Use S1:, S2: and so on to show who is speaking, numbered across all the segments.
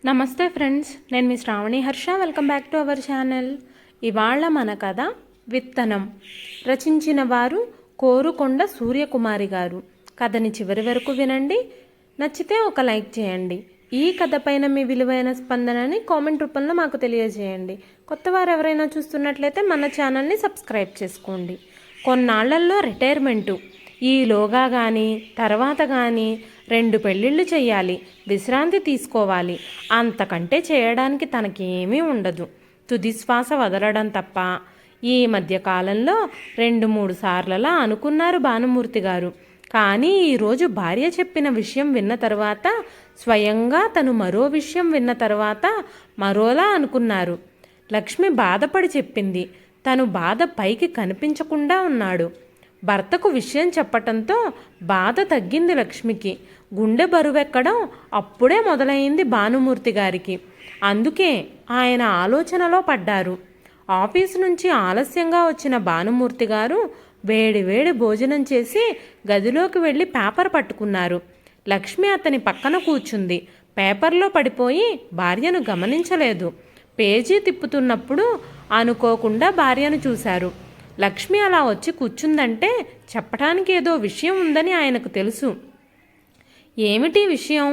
S1: నమస్తే ఫ్రెండ్స్, నేను మీ Sravani Harsha. Welcome back to our channel. ఇవాళ మన కథ విత్తనం. రచించిన వారు కోరుకొండ సూర్యకుమారి గారు. కథని చివరి వరకు వినండి. నచ్చితే ఒక లైక్ చేయండి. ఈ కథ పైన మీ విలువైన స్పందనని కామెంట్ రూపంలో మాకు తెలియజేయండి. కొత్త వారు ఎవరైనా చూస్తున్నట్లయితే మన ఛానల్ని సబ్స్క్రైబ్ చేసుకోండి. కొన్నాళ్లలో రిటైర్మెంటు. ఈలోగా కానీ తర్వాత కానీ 2 పెళ్ళిళ్ళు చేయాలి, విశ్రాంతి తీసుకోవాలి. అంతకంటే చేయడానికి తనకేమీ ఉండదు. తుది శ్వాస వదలడం తప్ప. ఈ మధ్యకాలంలో 2-3 సార్లలా అనుకున్నారు భానుమూర్తి గారు. కానీ ఈరోజు భార్య చెప్పిన విషయం విన్న తర్వాత, స్వయంగా తను మరో విషయం విన్న తర్వాత మరోలా అనుకున్నారు. లక్ష్మి బాధపడి చెప్పింది. తను బాధ పైకి కనిపించకుండా ఉన్నాడు. భర్తకు విషయం చెప్పటంతో బాధ తగ్గింది లక్ష్మికి. గుండె బరువెక్కడం అప్పుడే మొదలైంది భానుమూర్తి గారికి. అందుకే ఆయన ఆలోచనలో పడ్డారు. ఆఫీసు నుంచి ఆలస్యంగా వచ్చిన భానుమూర్తి గారు వేడి భోజనం చేసి గదిలోకి వెళ్ళి పేపర్ పట్టుకున్నారు. లక్ష్మి అతని పక్కన కూర్చుంది. పేపర్లో పడిపోయి భార్యను గమనించలేదు. పేజీ తిప్పుతున్నప్పుడు అనుకోకుండా భార్యను చూశారు. లక్ష్మి అలా వచ్చి కూర్చుందంటే చెప్పడానికి ఏదో విషయం ఉందని ఆయనకు తెలుసు. ఏమిటి విషయం?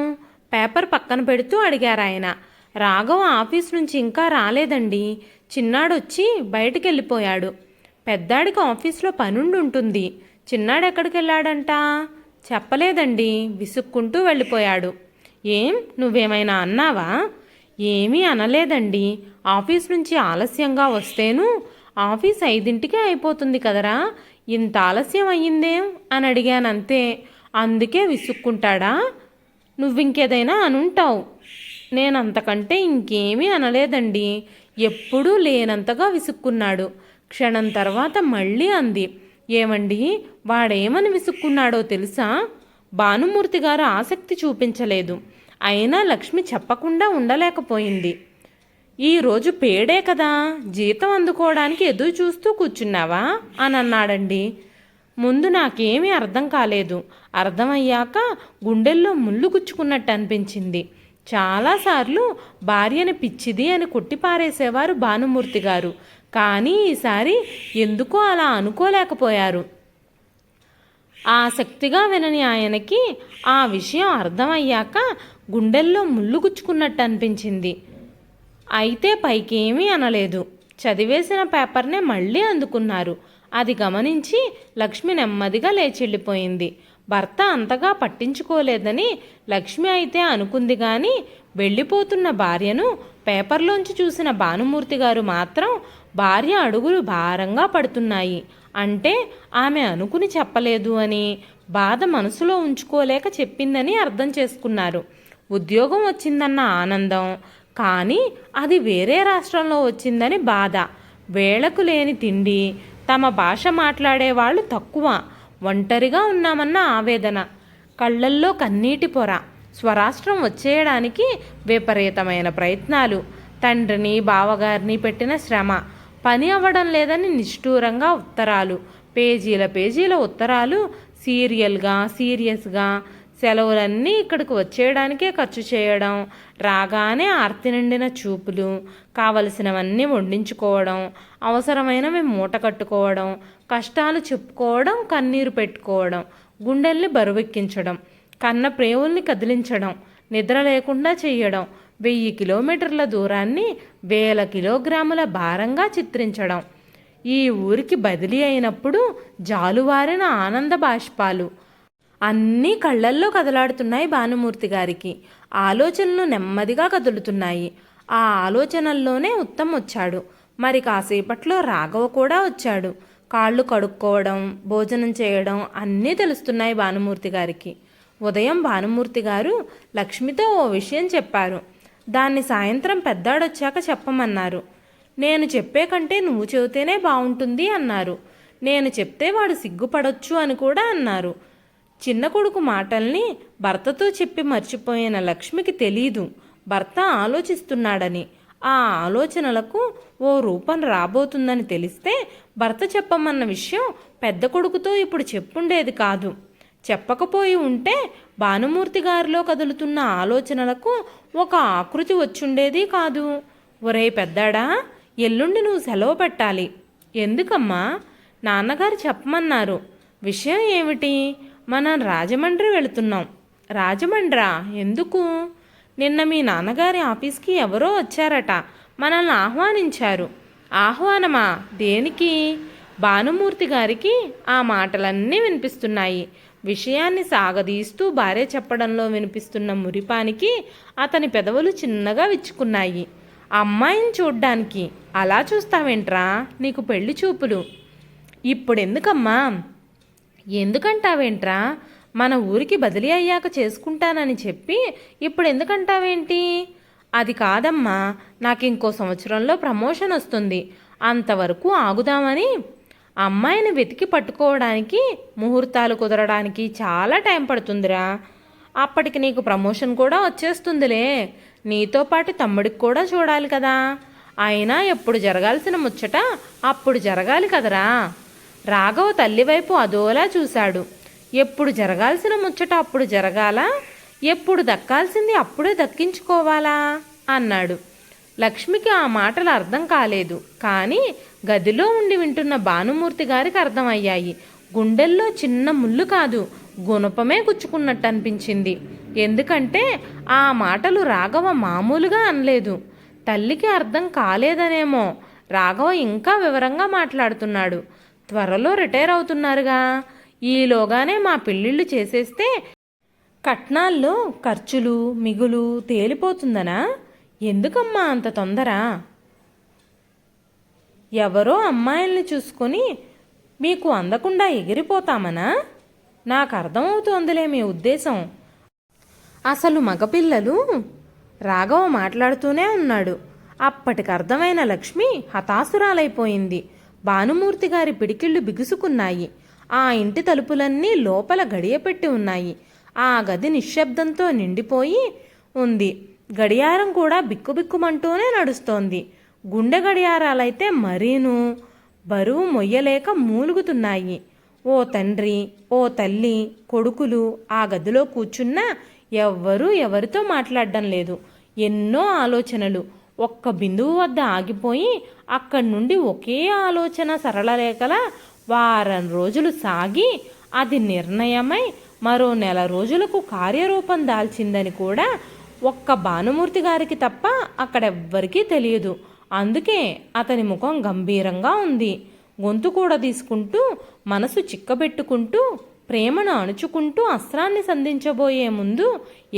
S1: పేపర్ పక్కన పెడుతూ అడిగారు ఆయన. రాఘవ ఆఫీస్ నుంచి ఇంకా రాలేదండి. చిన్నాడొచ్చి బయటికి వెళ్ళిపోయాడు. పెద్దాడికి ఆఫీస్లో పనుండి ఉంటుంది. చిన్నాడు ఎక్కడికి వెళ్ళాడంట? చెప్పలేదండి, విసుక్కుంటూ వెళ్ళిపోయాడు. ఏం, నువ్వేమైనా అన్నావా? ఏమీ అనలేదండి. ఆఫీస్ నుంచి ఆలస్యంగా వస్తేను ఆఫీస్ 5ంటికే అయిపోతుంది కదరా, ఇంత ఆలస్యం అయ్యిందేం అని అడిగానంతే. అందుకే విసుక్కుంటాడా? నువ్వింకేదైనా అనుంటావు. నేనంతకంటే ఇంకేమీ అనలేదండి. ఎప్పుడూ లేనంతగా విసుక్కున్నాడు. క్షణం తర్వాత మళ్ళీ అంది. ఏమండి, వాడేమని విసుక్కున్నాడో తెలుసా? భానుమూర్తి గారు ఆసక్తి చూపించలేదు. అయినా లక్ష్మి చెప్పకుండా ఉండలేకపోయింది. ఈరోజు పేడే కదా, జీతం అందుకోవడానికి ఎదురు చూస్తూ కూర్చున్నావా అని అన్నాడండి. ముందు నాకేమీ అర్థం కాలేదు. అర్థమయ్యాక గుండెల్లో ముళ్ళు గుచ్చుకున్నట్టు అనిపించింది. చాలాసార్లు భార్యని పిచ్చిది అని కొట్టిపారేసేవారు భానుమూర్తి గారు. కానీ ఈసారి ఎందుకో అలా అనుకోలేకపోయారు. ఆసక్తిగా వినని ఆయనకి ఆ విషయం అర్థమయ్యాక గుండెల్లో ముళ్ళు గుచ్చుకున్నట్టు అనిపించింది. అయితే పైకేమీ అనలేదు. చదివేసిన పేపర్నే మళ్ళీ అందుకున్నారు. అది గమనించి లక్ష్మి నెమ్మదిగా లేచెళ్ళిపోయింది. భర్త అంతగా పట్టించుకోలేదని లక్ష్మి అయితే అనుకుంది. కానీ వెళ్ళిపోతున్న భార్యను పేపర్లోంచి చూసిన భానుమూర్తి గారు మాత్రం భార్య అడుగులు భారంగా పడుతున్నాయి అంటే ఆమె అనుకుని చెప్పలేదు అని, బాధ మనసులో ఉంచుకోలేక చెప్పిందని అర్థం చేసుకున్నారు. ఉద్యోగం వచ్చిందన్న ఆనందం, కానీ అది వేరే రాష్ట్రంలో వచ్చిందని బాధ. వేళకు లేని తిండి, తమ భాష మాట్లాడేవాళ్ళు తక్కువ, ఒంటరిగా ఉన్నామన్న ఆవేదన, కళ్ళల్లో కన్నీటి పొర. స్వరాష్ట్రం వచ్చేయడానికి విపరీతమైన ప్రయత్నాలు, తండ్రిని బావగారిని పెట్టిన శ్రమ, పని అవ్వడం లేదని నిష్ఠూరంగా ఉత్తరాలు, పేజీల ఉత్తరాలు, సీరియస్గా సెలవులన్నీ ఇక్కడికి వచ్చేయడానికే ఖర్చు చేయడం, రాగానే ఆర్తి నిండిన చూపులు, కావలసినవన్నీ వండించుకోవడం, అవసరమైనవి మూట కట్టుకోవడం, కష్టాలు చెప్పుకోవడం, కన్నీరు పెట్టుకోవడం, గుండెల్ని బరువెక్కించడం, కన్న ప్రేవుల్ని కదిలించడం, నిద్ర లేకుండా చెయ్యడం, 1000 కిలోమీటర్ల దూరాన్ని 1000 కిలోగ్రాముల భారంగా చిత్రించడం. ఈ ఊరికి బదిలీ అయినప్పుడు జాలువారిన ఆనంద బాష్పాలు అన్నీ కళ్ళల్లో కదలాడుతున్నాయి భానుమూర్తి గారికి. ఆలోచనలు నెమ్మదిగా కదులుతున్నాయి. ఆ ఆలోచనల్లోనే ఉత్తమ్ వచ్చాడు. మరి కాసేపట్లో రాఘవ కూడా వచ్చాడు. కాళ్ళు కడుక్కోవడం, భోజనం చేయడం అన్నీ తెలుస్తున్నాయి భానుమూర్తి గారికి. ఉదయం భానుమూర్తి గారు లక్ష్మితో ఓ విషయం చెప్పారు. దాన్ని సాయంత్రం పెద్దాడొచ్చాక చెప్పమన్నారు. నేను చెప్పే కంటే నువ్వు చెబితేనే బాగుంటుంది అన్నారు. నేను చెప్తే వాడు సిగ్గుపడొచ్చు అని కూడా అన్నారు. చిన్న కొడుకు మాటల్ని భర్తతో చెప్పి మర్చిపోయిన లక్ష్మికి తెలీదు భర్త ఆలోచిస్తున్నాడని. ఆ ఆలోచనలకు ఓ రూపం రాబోతుందని తెలిస్తే భర్త చెప్పమన్న విషయం పెద్ద కొడుకుతో ఇప్పుడు చెప్పుండేది కాదు. చెప్పకపోయి ఉంటే భానుమూర్తి గారిలో కదులుతున్న ఆలోచనలకు ఒక ఆకృతి వచ్చుండేది కాదు. ఒరే పెద్దాడా, ఎల్లుండి నువ్వు సెలవు పెట్టాలి. ఎందుకమ్మా? నాన్నగారు చెప్పమన్నారు. విషయం ఏమిటి? మనం రాజమండ్రి వెళుతున్నాం. రాజమండ్రా? ఎందుకు? నిన్న మీ నాన్నగారి ఆఫీస్కి ఎవరో వచ్చారట, మనల్ని ఆహ్వానించారు. ఆహ్వానమా? దేనికి? భానుమూర్తి గారికి ఆ మాటలన్నీ వినిపిస్తున్నాయి. విషయాన్ని సాగదీస్తూ భార్య చెప్పడంలో వినిపిస్తున్న మురిపానికి అతని పెదవులు చిన్నగా విచ్చుకున్నాయి. అమ్మాయిని చూడ్డానికి. అలా చూస్తావేంట్రా? నీకు పెళ్లి చూపులు ఇప్పుడెందుకమ్మా? ఎందుకంటావేంట్రా? మన ఊరికి బదిలీ అయ్యాక చేసుకుంటానని చెప్పి ఇప్పుడు ఎందుకంటావేంటి? అది కాదమ్మా, నాకు ఇంకో సంవత్సరంలో ప్రమోషన్ వస్తుంది, అంతవరకు ఆగుదామని. అమ్మాయిని వెతికి పట్టుకోవడానికి, ముహూర్తాలు కుదరడానికి చాలా టైం పడుతుందిరా. అప్పటికి నీకు ప్రమోషన్ కూడా వచ్చేస్తుందిలే. నీతో పాటు తమ్ముడికి కూడా చూడాలి కదా. అయినా ఎప్పుడు జరగాల్సిన ముచ్చట అప్పుడు జరగాలి కదరా. రాఘవ తల్లివైపు అదోలా చూశాడు. ఎప్పుడు జరగాల్సిన ముచ్చట అప్పుడు జరగాలా? ఎప్పుడు దక్కాల్సింది అప్పుడే దక్కించుకోవాలా అన్నాడు. లక్ష్మికి ఆ మాటలు అర్థం కాలేదు. కానీ గదిలో ఉండి వింటున్న భానుమూర్తి గారికి అర్థమయ్యాయి. గుండెల్లో చిన్న ముళ్ళు కాదు, గుణపమే గుచ్చుకున్నట్టు అనిపించింది. ఎందుకంటే ఆ మాటలు రాఘవ మామూలుగా అనలేదు. తల్లికి అర్థం కాలేదనేమో. రాఘవ ఇంకా వివరంగా మాట్లాడుతున్నాడు. త్వరలో రిటైర్ అవుతున్నారుగా, ఈలోగానే మా పెళ్ళిళ్ళు చేసేస్తే కట్నాల్లో ఖర్చులు మిగులు తేలిపోతుందనా? ఎందుకమ్మా అంత తొందర? ఎవరో అమ్మాయిల్ని చూసుకొని మీకు అందకుండా ఎగిరిపోతామనా? నాకు అర్థమవుతోందిలే మీ ఉద్దేశం. అసలు మగపిల్లలు. రాఘవ మాట్లాడుతూనే ఉన్నాడు. అప్పటికి అర్థమైన లక్ష్మి హతాసురాలైపోయింది. భానుమూర్తి గారి పిడికిళ్ళు బిగుసుకున్నాయి. ఆ ఇంటి తలుపులన్నీ లోపల గడియపెట్టి ఉన్నాయి. ఆ గది నిశ్శబ్దంతో నిండిపోయి ఉంది. గడియారం కూడా బిక్కుబిక్కుమంటూనే నడుస్తోంది. గుండె గడియారాలైతే మరీను బరువు మొయ్యలేక మూలుగుతున్నాయి. ఓ తండ్రి, ఓ తల్లి, కొడుకులు ఆ గదిలో కూర్చున్నా ఎవ్వరూ ఎవరితో మాట్లాడడం లేదు. ఎన్నో ఆలోచనలు ఒక్క బిందువు వద్ద ఆగిపోయి అక్కడి నుండి ఒకే ఆలోచన సరళరేఖల వారం రోజులు సాగి అది నిర్ణయమై మరో నెల రోజులకు కార్యరూపం దాల్చిందని కూడా ఒక్క భానుమూర్తి గారికి తప్ప అక్కడెవ్వరికీ తెలియదు. అందుకే అతని ముఖం గంభీరంగా ఉంది. గొంతు కూడా తీసుకుంటూ, మనసు చిక్కబెట్టుకుంటూ, ప్రేమను అణుచుకుంటూ అస్త్రాన్ని సంధించబోయే ముందు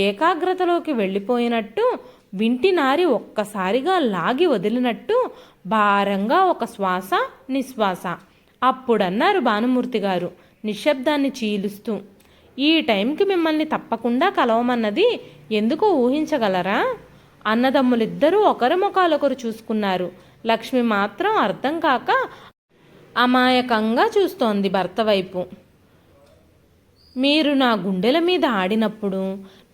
S1: ఏకాగ్రతలోకి వెళ్ళిపోయినట్టు, వింటినారి ఒక్కసారిగా లాగి వదిలినట్టు భారంగా ఒక శ్వాస నిశ్వాస. అప్పుడన్నారు భానుమూర్తి గారు నిశ్శబ్దాన్ని చీలుస్తూ, ఈ టైంకి మిమ్మల్ని తప్పకుండా కలవమన్నది ఎందుకో ఊహించగలరా? అన్నదమ్ములిద్దరూ ఒకరి ముఖాలొకరు చూసుకున్నారు. లక్ష్మి మాత్రం అర్థం కాక అమాయకంగా చూస్తోంది భర్త వైపు. మీరు నా గుండెల మీద ఆడినప్పుడు,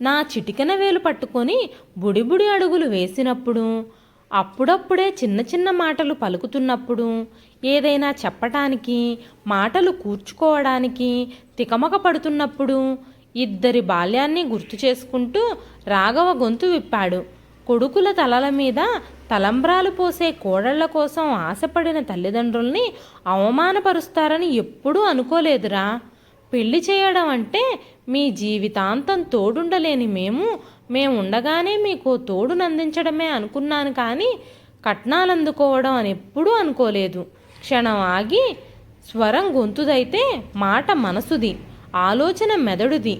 S1: నా చిటికెన వేలు పట్టుకొని బుడిబుడి అడుగులు వేసినప్పుడు, అప్పుడప్పుడే చిన్న చిన్న మాటలు పలుకుతున్నప్పుడు, ఏదైనా చెప్పటానికి మాటలు కూర్చుకోవడానికి తికమక పడుతున్నప్పుడు ఇద్దరి బాల్యాన్ని గుర్తు చేసుకుంటూ రాఘవ గొంతు విప్పాడు. కొడుకుల తలల మీద తలంబ్రాలు పోసే కోడళ్ల కోసం ఆశపడిన తల్లిదండ్రుల్ని అవమానపరుస్తారని ఎప్పుడూ అనుకోలేదురా. పెళ్లి చేయడం అంటే మీ జీవితాంతం తోడుండలేని మేముండగానే మీకు తోడునందించడమే అనుకున్నాను, కానీ కట్నాలందుకోవడం అని ఎప్పుడూ అనుకోలేదు. క్షణం ఆగి, స్వరం గొంతుదైతే మాట మనసుది, ఆలోచన మెదడుది.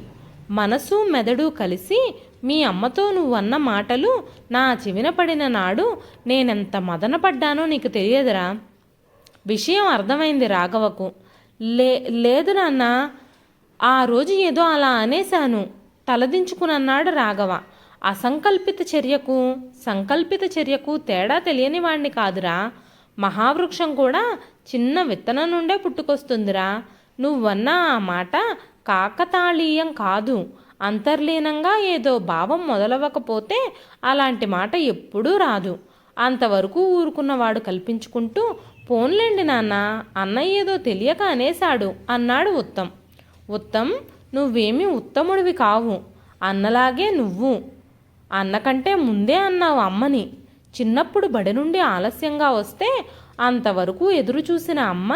S1: మనసు మెదడు కలిసి మీ అమ్మతో నువ్వన్న మాటలు నా చెవిన పడిన నాడు నేనెంత మదనపడ్డానో నీకు తెలియదురా. విషయం అర్థమైంది రాఘవకు. లేదు నాన్న, ఆ రోజు ఏదో అలా అనేశాను తలదించుకునన్నాడు రాఘవ. అసంకల్పిత చర్యకు సంకల్పిత చర్యకు తేడా తెలియని వాణ్ణి కాదురా. మహావృక్షం కూడా చిన్న విత్తనం నుండే పుట్టుకొస్తుందిరా. నువ్వన్న ఆ మాట కాకతాళీయం కాదు. అంతర్లీనంగా ఏదో భావం మొదలవ్వకపోతే అలాంటి మాట ఎప్పుడూ రాదు. అంతవరకు ఊరుకున్నవాడు కల్పించుకుంటూ, పోన్లేండి నాన్న, అన్నయ్య ఏదో తెలియక అనేశాడు అన్నాడు ఉత్తమ్. ఉత్తమ్, నువ్వేమీ ఉత్తముడివి కావు. అన్నలాగే నువ్వు. అన్నకంటే ముందే అన్నావు అమ్మని. చిన్నప్పుడు బడి నుండి ఆలస్యంగా వస్తే అంతవరకు ఎదురు చూసిన అమ్మ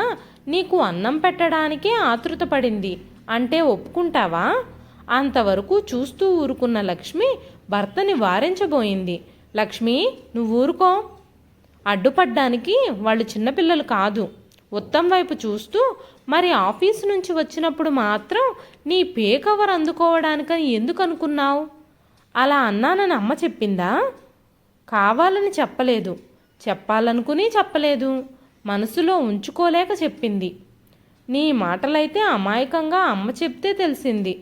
S1: నీకు అన్నం పెట్టడానికే ఆతృతపడింది అంటే ఒప్పుకుంటావా? అంతవరకు చూస్తూ ఊరుకున్న లక్ష్మి భర్తని వారించబోయింది. లక్ష్మి, నువ్వు ఊరుకో. అడ్డుపడ్డానికి వాళ్ళు చిన్నపిల్లలు కాదు. ఉత్తమ్ వైపు చూస్తూ, మరి ఆఫీసు నుంచి వచ్చినప్పుడు మాత్రం నీ పే కవర్ అందుకోవడానికని ఎందుకు అనుకున్నావు? అలా అన్నానని అమ్మ చెప్పిందా? కావాలని చెప్పలేదు. చెప్పాలనుకుని చెప్పలేదు. మనసులో ఉంచుకోలేక చెప్పింది. నీ మాటలైతే అమాయకంగా అమ్మ చెప్తే తెలిసింది.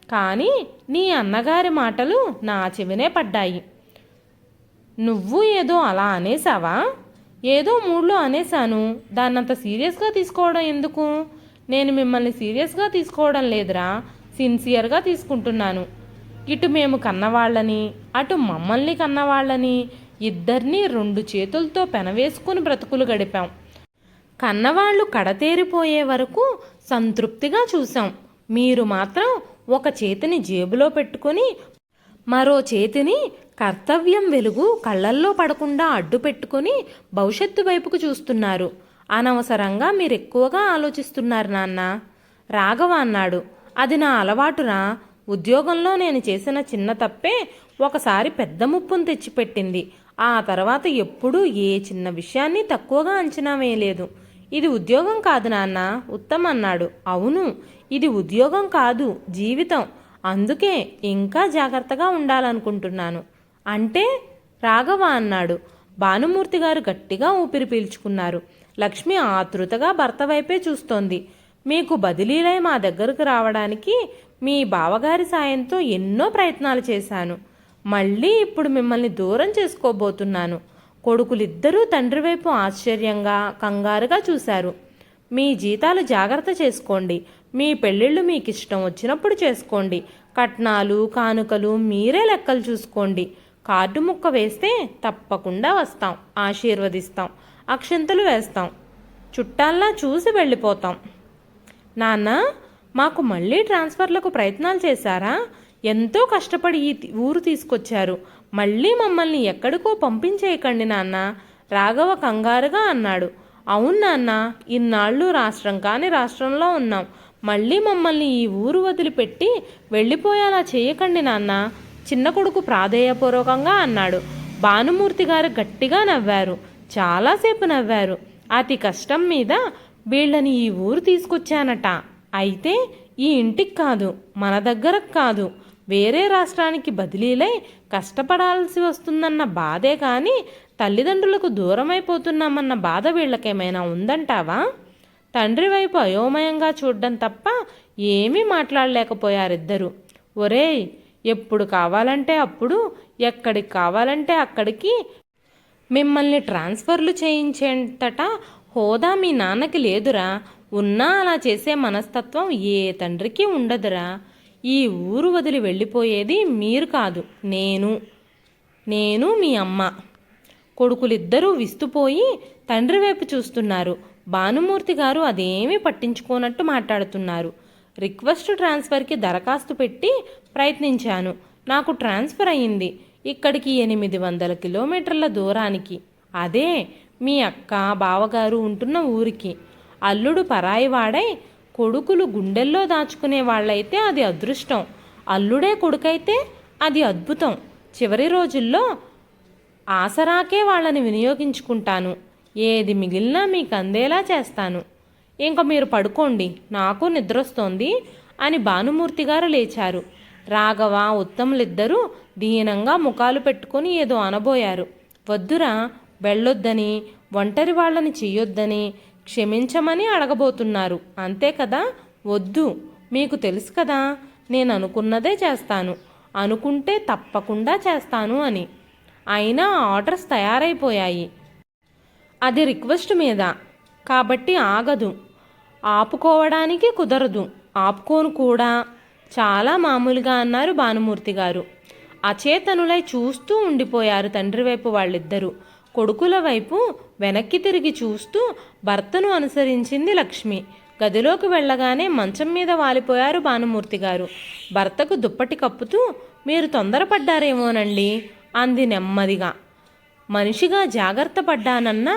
S1: కానీ నీ అన్నగారి మాటలు నా చెవినే పడ్డాయి. నువ్వు ఏదో అలా అనేసావా? ఏదో మూడ్లో అనేశాను. దాన్నంత సీరియస్గా తీసుకోవడం ఎందుకు? నేను మిమ్మల్ని సీరియస్గా తీసుకోవడం లేదురా, సిన్సియర్గా తీసుకుంటున్నాను. ఇటు మేము కన్నవాళ్ళని, అటు మమ్మల్ని కన్నవాళ్ళని ఇద్దరినీ 2 చేతులతో పెనవేసుకుని బ్రతుకులు గడిపాం. కన్నవాళ్ళు కడతేరిపోయే వరకు సంతృప్తిగా చూసాం. మీరు మాత్రం ఒక చేతిని జేబులో పెట్టుకొని మరో చేతిని కర్తవ్యం వెలుగు కళ్ళల్లో పడకుండా అడ్డు పెట్టుకొని భవిష్యత్తు వైపుకు చూస్తున్నారు. అనవసరంగా మీరెక్కువగా ఆలోచిస్తున్నారు నాన్న. రాఘవ అన్నాడు. అది నా అలవాటురా. ఉద్యోగంలో నేను చేసిన చిన్న తప్పే ఒకసారి పెద్ద ముప్పును తెచ్చిపెట్టింది. ఆ తర్వాత ఎప్పుడూ ఏ చిన్న విషయాన్ని తక్కువగా అంచనా వేయలేదు. ఇది ఉద్యోగం కాదు నాన్న, ఉత్తమ్ అన్నాడు. అవును, ఇది ఉద్యోగం కాదు, జీవితం. అందుకే ఇంకా జాగ్రత్తగా ఉండాలనుకుంటున్నాను. అంటే? రాఘవ అన్నాడు. భానుమూర్తి గారు గట్టిగా ఊపిరి పీల్చుకున్నారు. లక్ష్మి ఆతృతగా భర్త వైపే చూస్తోంది. మీకు బదిలీలై మా దగ్గరకు రావడానికి మీ బావగారి సాయంతో ఎన్నో ప్రయత్నాలు చేశాను. మళ్ళీ ఇప్పుడు మిమ్మల్ని దూరం చేసుకోబోతున్నాను. కొడుకులిద్దరూ తండ్రి వైపు ఆశ్చర్యంగా కంగారుగా చూశారు. మీ జీతాలు జాగ్రత్త చేసుకోండి. మీ పెళ్ళిళ్ళు మీకు ఇష్టం వచ్చినప్పుడు చేసుకోండి. కట్నాలు కానుకలు మీరే లెక్కలు చూసుకోండి. కార్డు ముక్క వేస్తే తప్పకుండా వస్తాం, ఆశీర్వదిస్తాం, అక్షంతలు వేస్తాం, చుట్టాల్లా చూసి వెళ్ళిపోతాం. నాన్న, మాకు మళ్ళీ ట్రాన్స్ఫర్లకు ప్రయత్నాలు చేశారా? ఎంతో కష్టపడి ఈ ఊరు తీసుకొచ్చారు. మళ్ళీ మమ్మల్ని ఎక్కడికో పంపించేయకండి నాన్న, రాఘవ కంగారుగా అన్నాడు. అవును నాన్న, ఇన్నాళ్ళు రాష్ట్రం కాని రాష్ట్రంలో ఉన్నాం. మళ్ళీ మమ్మల్ని ఈ ఊరు వదిలిపెట్టి వెళ్ళిపోయేలా చేయకండి నాన్న, చిన్న కొడుకు ప్రాధేయపూర్వకంగా అన్నాడు. భానుమూర్తి గారు గట్టిగా నవ్వారు. చాలాసేపు నవ్వారు. అతి కష్టం మీద వీళ్ళని ఈ ఊరు తీసుకొచ్చానట. అయితే ఈ ఇంటికి కాదు, మన దగ్గరకు కాదు, వేరే రాష్ట్రానికి బదిలీలై కష్టపడాల్సి వస్తుందన్న బాధే కానీ తల్లిదండ్రులకు దూరమైపోతున్నామన్న బాధ వీళ్ళకేమైనా ఉందంటావా? తండ్రి వైపు అయోమయంగా చూడ్డం తప్ప ఏమీ మాట్లాడలేకపోయారిద్దరూ. ఒరేయ్, ఎప్పుడు కావాలంటే అప్పుడు, ఎక్కడికి కావాలంటే అక్కడికి మిమ్మల్ని ట్రాన్స్ఫర్లు చేయించేంతట హోదా మీ నాన్నకి లేదురా. ఉన్నా అలా చేసే మనస్తత్వం ఏ తండ్రికి ఉండదురా. ఈ ఊరు వదిలి వెళ్ళిపోయేది మీరు కాదు, నేను మీ అమ్మ. కొడుకులిద్దరూ విస్తుపోయి తండ్రి వైపు చూస్తున్నారు. భానుమూర్తి గారు అదేమీ పట్టించుకోనట్టు మాట్లాడుతున్నారు. రిక్వెస్ట్ ట్రాన్స్ఫర్కి దరఖాస్తు పెట్టి ప్రయత్నించాను. నాకు ట్రాన్స్ఫర్ అయ్యింది. ఇక్కడికి 800 కిలోమీటర్ల దూరానికి. అదే మీ అక్క బావగారు ఉంటున్న ఊరికి. అల్లుడు పరాయివాడై కొడుకులు గుండెల్లో దాచుకునే వాళ్ళైతే అది అదృష్టం. అల్లుడే కొడుకైతే అది అద్భుతం. చివరి రోజుల్లో ఆసరాకే వాళ్ళని వినియోగించుకుంటాను. ఏది మిగిలినా మీకు అందేలా చేస్తాను. ఇంక మీరు పడుకోండి, నాకు నిద్రొస్తోంది అని భానుమూర్తి గారు లేచారు. రాఘవ ఉత్తములిద్దరూ దీనంగా ముఖాలు పెట్టుకొని ఏదో అనబోయారు. వద్దురా, వెళ్ళొద్దని, ఒంటరి వాళ్ళని చెయ్యొద్దని, క్షమించమని అడగబోతున్నారు. అంతే కదా? వద్దు, మీకు తెలుసు కదా, నేను అనుకున్నదే చేస్తాను, అనుకుంటే తప్పకుండా చేస్తాను అని. అయినా ఆర్డర్స్ తయారైపోయాయి. అది రిక్వెస్ట్ మీద కాబట్టి ఆగదు, ఆపుకోవడానికి కుదరదు, ఆపుకోను కూడా. చాలా మామూలుగా అన్నారు భానుమూర్తి గారు. అచేతనులై చూస్తూ ఉండిపోయారు తండ్రి వైపు వాళ్ళిద్దరూ. కొడుకుల వైపు వెనక్కి తిరిగి చూస్తూ భర్తను అనుసరించింది లక్ష్మి. గదిలోకి వెళ్ళగానే మంచం మీద వాలిపోయారు భానుమూర్తి గారు. భర్తకు దుప్పటి కప్పుతూ, మీరు తొందరపడ్డారేమోనండి అంది నెమ్మదిగా. మనిషిగా జాగ్రత్త పడ్డానన్నా,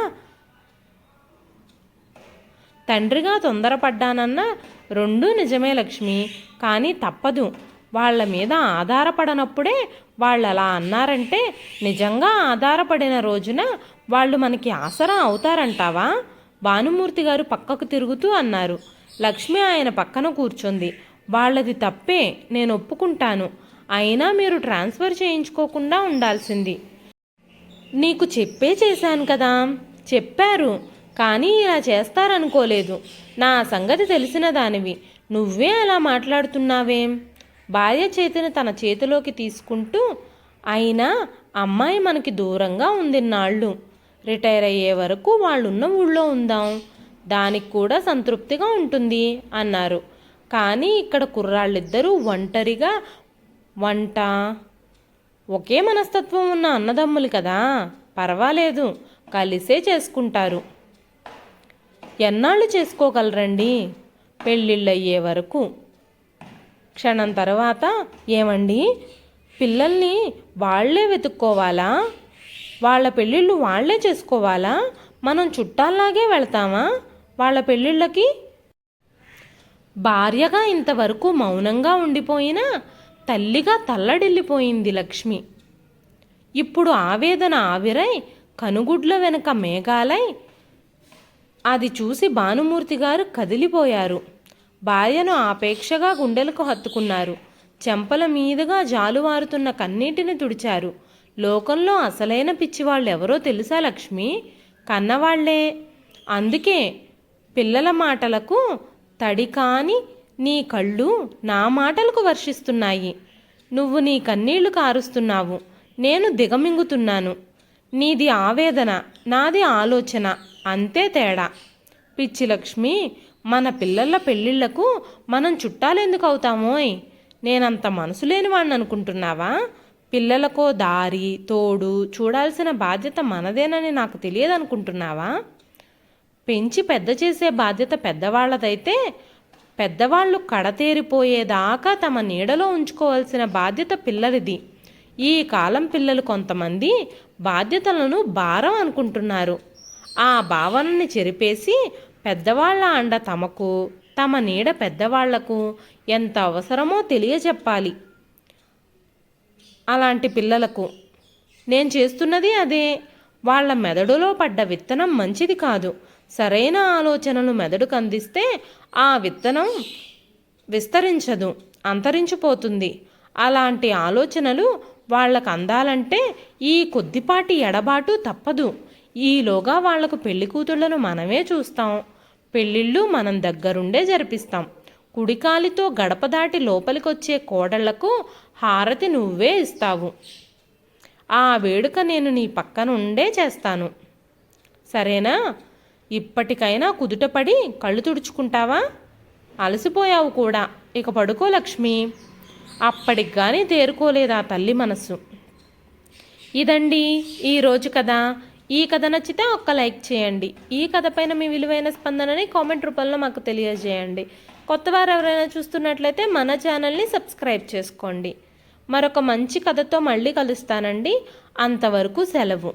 S1: తండ్రిగా తొందరపడ్డానన్నా రెండూ నిజమే లక్ష్మి. కానీ తప్పదు. వాళ్ళ మీద ఆధారపడనప్పుడే వాళ్ళు అలా అన్నారంటే నిజంగా ఆధారపడిన రోజున వాళ్ళు మనకి ఆసరా అవుతారంటావా? భానుమూర్తి గారు పక్కకు తిరుగుతూ అన్నారు. లక్ష్మి ఆయన పక్కన కూర్చుంది. వాళ్ళది తప్పే, నేను ఒప్పుకుంటాను. అయినా మీరు ట్రాన్స్ఫర్ చేయించుకోకుండా ఉండాల్సింది. నీకు చెప్పే చేశాను కదా. చెప్పారు, కానీ ఇలా చేస్తారనుకోలేదు. నా సంగతి తెలిసిన దానివి, నువ్వే అలా మాట్లాడుతున్నావేం? భార్య చేతిని తన చేతిలోకి తీసుకుంటూ, అయినా అమ్మాయి మనకి దూరంగా ఉందిన్నాళ్ళు. రిటైర్ అయ్యే వరకు వాళ్ళున్న ఊళ్ళో ఉందాం, దానికి కూడా సంతృప్తిగా ఉంటుంది అన్నారు. కానీ ఇక్కడ కుర్రాళ్ళిద్దరూ ఒంటరిగా వంట, ఒకే మనస్తత్వం ఉన్న అన్నదమ్ములు కదా, పర్వాలేదు, కలిసే చేసుకుంటారు. ఎన్నాళ్ళు చేసుకోగలరండి? పెళ్ళిళ్ళయ్యే వరకు. క్షణం తర్వాత, ఏమండి, పిల్లల్ని వాళ్లే వెతుక్కోవాలా? వాళ్ళ పెళ్ళిళ్ళు వాళ్లే చేసుకోవాలా? మనం చుట్టాల్లాగే వెళతామా వాళ్ళ పెళ్ళిళ్ళకి? భార్యగా ఇంతవరకు మౌనంగా ఉండిపోయినా తల్లిగా తల్లడిల్లిపోయింది లక్ష్మి. ఇప్పుడు ఆవేదన ఆవిరై కనుగుడ్ల వెనుక మేఘాలై అది చూసి భానుమూర్తి గారు కదిలిపోయారు. భార్యను ఆపేక్షగా గుండెలకు హత్తుకున్నారు. చెంపల మీదుగా జాలువారుతున్న కన్నీటిని తుడిచారు. లోకంలో అసలైన పిచ్చివాళ్ళెవరో తెలుసా లక్ష్మి? కన్నవాళ్లే. అందుకే పిల్లల మాటలకు తడికాని నీ కళ్ళు నా మాటలకు వర్షిస్తున్నాయి. నువ్వు నీ కన్నీళ్లు కారుస్తున్నావు, నేను దిగమింగుతున్నాను. నీది ఆవేదన, నాది ఆలోచన, అంతే తేడా. పిచ్చి లక్ష్మి, మన పిల్లల పెళ్ళిళ్లకు మనం చుట్టాలెందుకు అవుతామోయ్? నేనంత మనసు లేనివాణ్ణి అనుకుంటున్నావా? పిల్లలకో దారి తోడు చూడాల్సిన బాధ్యత మనదేనని నాకు తెలియదనుకుంటున్నావా? పెంచి పెద్ద చేసే బాధ్యత పెద్దవాళ్లదైతే పెద్దవాళ్ళు కడతేరిపోయేదాకా తమ నీడలో ఉంచుకోవాల్సిన బాధ్యత పిల్లలది. ఈ కాలం పిల్లలు కొంతమంది బాధ్యతలను భారం అనుకుంటున్నారు. ఆ భావనని చెరిపేసి పెద్దవాళ్ల అండ తమకు, తమ నీడ పెద్దవాళ్లకు ఎంత అవసరమో తెలియచెప్పాలి. అలాంటి పిల్లలకు నేను చేస్తున్నది అదే. వాళ్ళ మెదడులో పడ్డ విత్తనం మంచిది కాదు. సరైన ఆలోచనలు మెదడుకు అందిస్తే ఆ విత్తనం విస్తరించదు, అంతరించిపోతుంది. అలాంటి ఆలోచనలు వాళ్ళకు అందాలంటే ఈ కొద్దిపాటి ఎడబాటు తప్పదు. ఈలోగా వాళ్లకు పెళ్లి కూతుళ్లను మనమే చూస్తాం. పెళ్ళిళ్ళు మనం దగ్గరుండే జరిపిస్తాం. కుడికాలితో గడప దాటి లోపలికొచ్చే కోడళ్లకు హారతి నువ్వే ఇస్తావు. ఆ వేడుక నేను నీ పక్కనుండే చేస్తాను. సరేనా? ఇప్పటికైనా కుదుటపడి కళ్ళు తుడుచుకుంటావా? అలసిపోయావు కూడా, ఇక పడుకో లక్ష్మి. అప్పటికి కానీ తేరుకోలేదా తల్లి మనస్సు. ఇదండి ఈరోజు కథ. ఈ కథ నచ్చితే ఒక్క లైక్ చేయండి. ఈ కథ పైన మీ విలువైన స్పందనని కామెంట్ రూపంలో మాకు తెలియజేయండి. కొత్తవారు ఎవరైనా చూస్తున్నట్లయితే మన ఛానల్ని సబ్స్క్రైబ్ చేసుకోండి. మరొక మంచి కథతో మళ్ళీ కలుస్తానండి. అంతవరకు సెలవు.